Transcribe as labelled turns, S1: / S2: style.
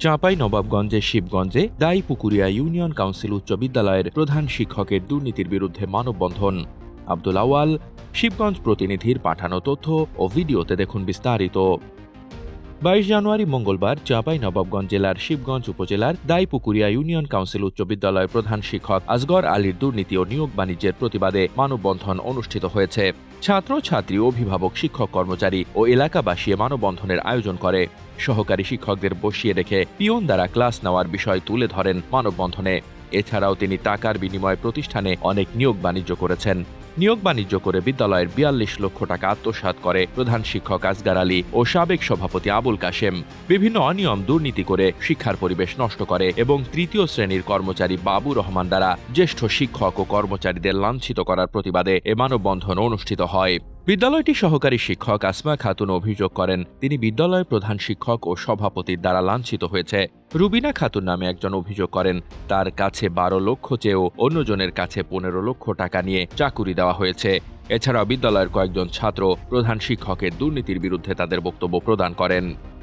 S1: চাঁপাইনবাবগঞ্জের শিবগঞ্জে Daipukuria union council উচ্চ বিদ্যালয়ের প্রধান শিক্ষকের দুর্নীতির বিরুদ্ধে মানববন্ধন। আব্দুল আওয়াল, শিবগঞ্জ প্রতিনিধির পাঠানো তথ্য ও ভিডিওতে দেখুন বিস্তারিত। 22 জানুয়ারি মঙ্গলবার চাঁপাইনবাবগঞ্জ জেলার শিবগঞ্জ উপজেলার দাইপুকুরিয়া ইউনিয়ন কাউন্সিল উচ্চ বিদ্যালয়ের প্রধান শিক্ষক আসগর আলীর দুর্নীতি ও নিয়োগ বাণিজ্যের প্রতিবাদে মানববন্ধন অনুষ্ঠিত হয়েছে। ছাত্র ছাত্রী, অভিভাবক, শিক্ষক কর্মচারী ও এলাকাবাসী মানববন্ধনের আয়োজন করে। সহকারী শিক্ষকদের বসিয়ে রেখে পিয়ন দ্বারা ক্লাস নেওয়ার বিষয় তুলে ধরেন মানববন্ধনে। এছাড়াও তিনি টাকার বিনিময়ে প্রতিষ্ঠানে অনেক নিয়োগ বাণিজ্য করেছেন। নিয়োগ বাণিজ্য করে বিদ্যালয়ের 42 লক্ষ টাকা আত্মসাৎ করে প্রধান শিক্ষক আসগার আলী ও সাবেক সভাপতি আবুল কাশেম। বিভিন্ন অনিয়ম, দুর্নীতি করে শিক্ষার পরিবেশ নষ্ট করে এবং তৃতীয় শ্রেণীর কর্মচারী বাবু রহমান দ্বারা জ্যেষ্ঠ শিক্ষক ও কর্মচারীদের লাঞ্ছিত করার প্রতিবাদে এ মানববন্ধন অনুষ্ঠিত হয়। বিদ্যালয়টির সহকারী শিক্ষক আসমা খাতুন অভিযোগ করেন, তিনি বিদ্যালয়ের প্রধান শিক্ষক ও সভাপতির দ্বারা লাঞ্ছিত হয়েছে। রুবিনা খাতুন নামে একজন অভিযোগ করেন, তার কাছে 12 লক্ষ চেয়েও অন্যজনের কাছে 15 লক্ষ টাকা নিয়ে চাকুরি দেওয়া হয়েছে। এছাড়াও বিদ্যালয়ের কয়েকজন ছাত্র প্রধান শিক্ষকের দুর্নীতির বিরুদ্ধে তাদের বক্তব্য প্রদান করেন।